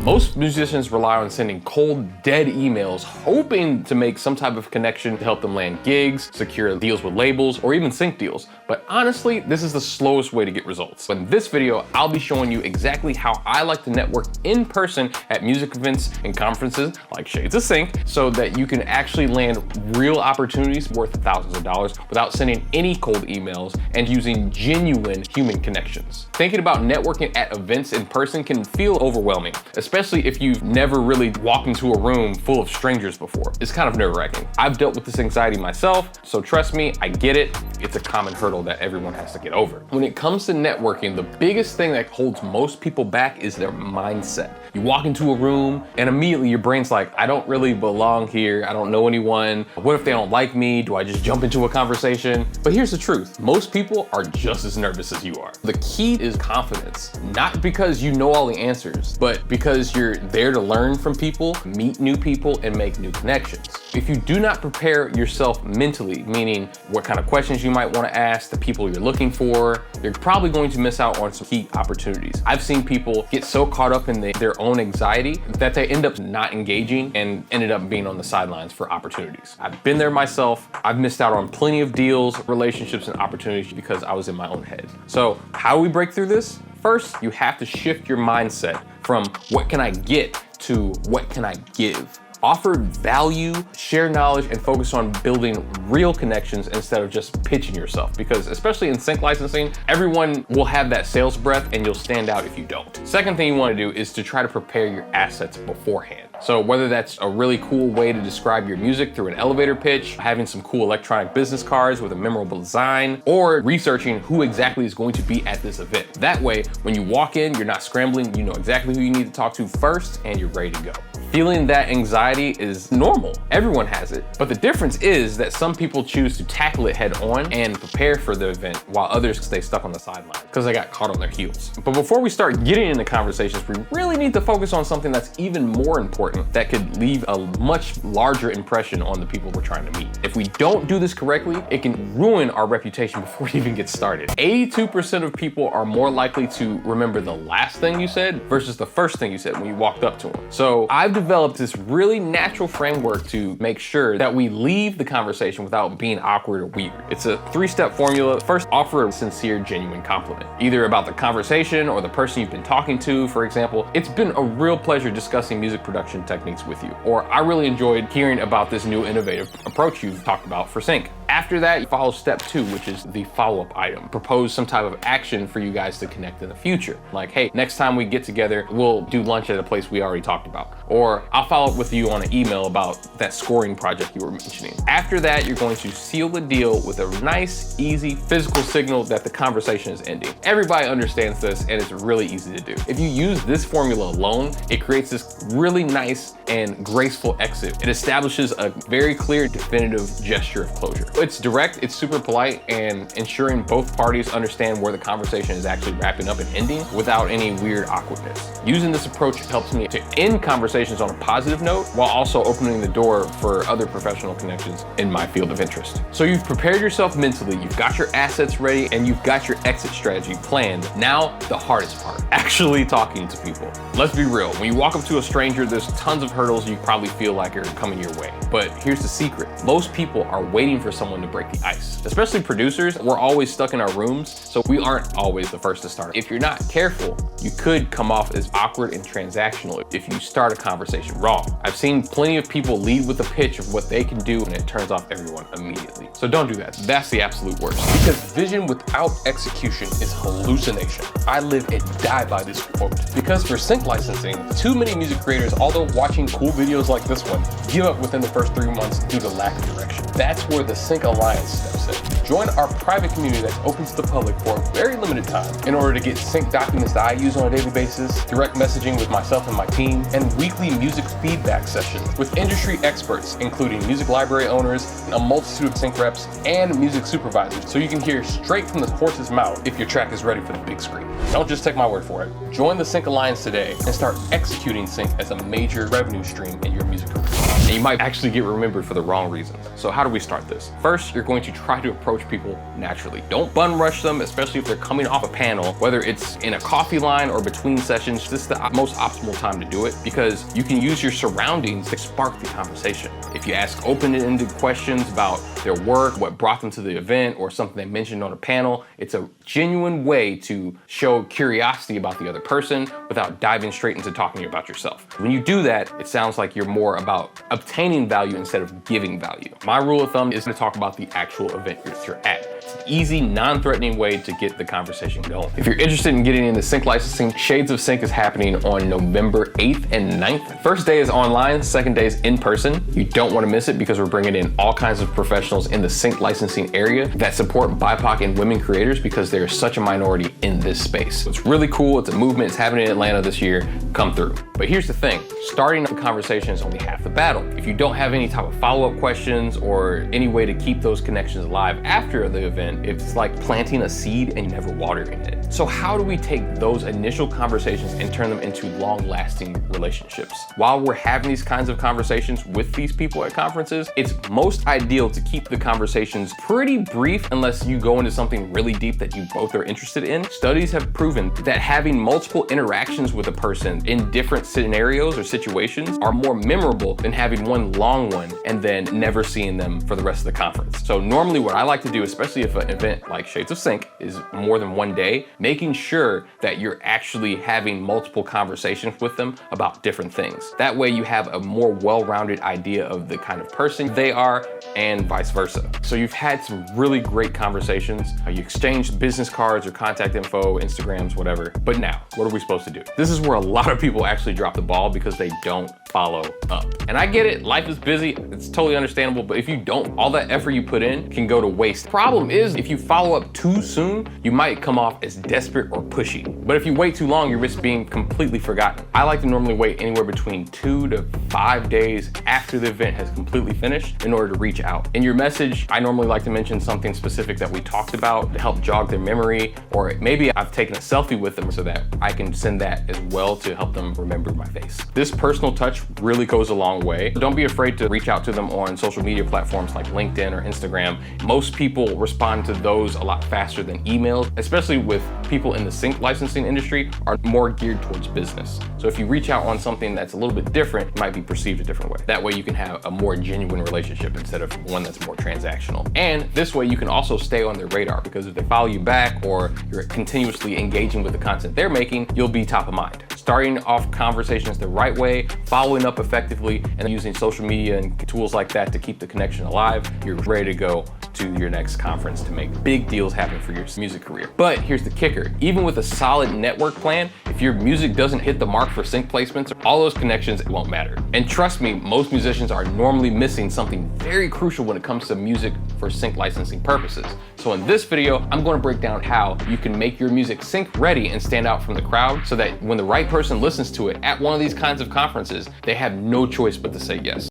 Most musicians rely on sending cold, dead emails, hoping to make some type of connection to help them land gigs, secure deals with labels, or even sync deals. But honestly, this is the slowest way to get results. In this video, I'll be showing you exactly how I like to network in person at music events and conferences like Shades of Sync, so that you can actually land real opportunities worth thousands of dollars without sending any cold emails and using genuine human connections. Thinking about networking at events in person can feel overwhelming, especially if you've never really walked into a room full of strangers before. It's kind of nerve-wracking. I've dealt with this anxiety myself, so trust me, I get it. It's a common hurdle that everyone has to get over. When it comes to networking, the biggest thing that holds most people back is their mindset. You walk into a room and immediately your brain's like, I don't really belong here. I don't know anyone. What if they don't like me? Do I just jump into a conversation? But here's the truth. Most people are just as nervous as you are. The key is confidence. Not because you know all the answers, but because you're there to learn from people, meet new people, and make new connections. If you do not prepare yourself mentally, meaning what kind of questions you might want to ask, the people you're looking for, you're probably going to miss out on some key opportunities. I've seen people get so caught up in their own anxiety that they end up not engaging and ended up being on the sidelines for opportunities. I've been there myself. I've missed out on plenty of deals, relationships, and opportunities because I was in my own head. So how do we break through this? First, you have to shift your mindset from what can I get to what can I give. Offer value, share knowledge, and focus on building real connections instead of just pitching yourself. Because especially in sync licensing, everyone will have that sales breath and you'll stand out if you don't. Second thing you want to do is to try to prepare your assets beforehand. So whether that's a really cool way to describe your music through an elevator pitch, having some cool electronic business cards with a memorable design, or researching who exactly is going to be at this event. That way, when you walk in, you're not scrambling, you know exactly who you need to talk to first, and you're ready to go. Feeling that anxiety is normal. Everyone has it. But the difference is that some people choose to tackle it head on and prepare for the event, while others stay stuck on the sidelines because they got caught on their heels. But before we start getting into conversations, we really need to focus on something that's even more important that could leave a much larger impression on the people we're trying to meet. If we don't do this correctly, it can ruin our reputation before it even gets started. 82% of people are more likely to remember the last thing you said versus the first thing you said when you walked up to them. So I've developed this really natural framework to make sure that we leave the conversation without being awkward or weird. It's a 3-step formula. First, offer a sincere, genuine compliment, either about the conversation or the person you've been talking to. For example, it's been a real pleasure discussing music production techniques with you, or I really enjoyed hearing about this new innovative approach you've talked about for sync. After that, you follow step 2, which is the follow-up item. Propose some type of action for you guys to connect in the future. Like, hey, next time we get together, we'll do lunch at a place we already talked about. Or I'll follow up with you on an email about that scoring project you were mentioning. After that, you're going to seal the deal with a nice, easy physical signal that the conversation is ending. Everybody understands this, and it's really easy to do. If you use this formula alone, it creates this really nice and graceful exit. It establishes a very clear, definitive gesture of closure. It's direct, it's super polite, and ensuring both parties understand where the conversation is actually wrapping up and ending without any weird awkwardness. Using this approach helps me to end conversations on a positive note while also opening the door for other professional connections in my field of interest. So you've prepared yourself mentally, you've got your assets ready, and you've got your exit strategy planned. Now, the hardest part, actually talking to people. Let's be real, when you walk up to a stranger, there's tons of hurdles you probably feel like are coming your way. But here's the secret. Most people are waiting for someone to break the ice. Especially producers, we're always stuck in our rooms, so we aren't always the first to start. If you're not careful, you could come off as awkward and transactional if you start a conversation wrong. I've seen plenty of people lead with a pitch of what they can do, and it turns off everyone immediately. So don't do that. That's the absolute worst. Because vision without execution is hallucination. I live and die by this quote. Because for sync licensing, too many music creators, although watching cool videos like this one, give up within the first 3 months due to lack of direction. That's where the Sync Alliance steps in. Join our private community that's open to the public for a very limited time in order to get sync documents that I use on a daily basis, direct messaging with myself and my team, and weekly music feedback sessions with industry experts, including music library owners, a multitude of sync reps, and music supervisors, so you can hear straight from the horse's mouth if your track is ready for the big screen. Don't just take my word for it. Join the Sync Alliance today and start executing sync as a major revenue stream in your music career. and you might actually get remembered for the wrong reasons. So how do we start this? First, you're going to try to approach people naturally. Don't bun rush them, especially if they're coming off a panel, whether it's in a coffee line or between sessions. This is the most optimal time to do it because you can use your surroundings to spark the conversation. If you ask open-ended questions about their work, what brought them to the event, or something they mentioned on a panel, it's a genuine way to show curiosity about the other person without diving straight into talking about yourself. When you do that, it sounds like you're more about obtaining value instead of giving value. My rule of thumb is to talk about the actual event you're at. It's an easy, non-threatening way to get the conversation going. If you're interested in getting into sync licensing, Shades of Sync is happening on November 8th and 9th. First day is online, second day is in person. You don't want to miss it because we're bringing in all kinds of professionals in the sync licensing area that support BIPOC and women creators because they're such a minority in this space. So it's really cool. It's a movement. It's happening in Atlanta this year. Come through. But here's the thing. Starting a conversation is only half the battle. If you don't have any type of follow-up questions or any way to keep those connections alive after the event, it's like planting a seed and never watering it. So how do we take those initial conversations and turn them into long-lasting relationships? While we're having these kinds of conversations with these people at conferences, it's most ideal to keep the conversations pretty brief unless you go into something really deep that you both are interested in. Studies have proven that having multiple interactions with a person in different scenarios or situations are more memorable than having one long one and then never seeing them for the rest of the conference. So normally what I like to do, especially if an event like Shades of Sync is more than one day, making sure that you're actually having multiple conversations with them about different things. That way you have a more well-rounded idea of the kind of person they are and vice versa. So you've had some really great conversations. You exchanged business cards or contact info, Instagrams, whatever. But now, what are we supposed to do? This is where a lot of people actually drop the ball because they don't follow up. And I get it, life is busy, it's totally understandable, but if you don't, all that effort you put in can go to waste. Problem is, if you follow up too soon, you might come off as desperate or pushy. But if you wait too long, you risk being completely forgotten. I like to normally wait anywhere between 2 to 5 days after the event has completely finished in order to reach out. In your message, I normally like to mention something specific that we talked about to help jog their memory, or maybe I've taken a selfie with them so that I can send that as well to help them remember my face. This personal touch really goes a long way. Don't be afraid to reach out to them on social media platforms like LinkedIn or Instagram. Most people respond to those a lot faster than emails, especially with people in the sync licensing industry are more geared towards business. So if you reach out on something that's a little bit different, it might be perceived a different way. That way you can have a more genuine relationship instead of one that's more transactional. And this way you can also stay on their radar because if they follow you back or you're continuously engaging with the content they're making, you'll be top of mind. Starting off conversations the right way, following up effectively, and using social media and tools like that to keep the connection alive, you're ready to go to your next conference to make big deals happen for your music career. But here's the kicker. Even with a solid network plan, if your music doesn't hit the mark for sync placements, all those connections won't matter. And trust me, most musicians are normally missing something very crucial when it comes to music for sync licensing purposes. So in this video, I'm going to break down how you can make your music sync ready and stand out from the crowd so that when the right person listens to it at one of these kinds of conferences, they have no choice but to say yes.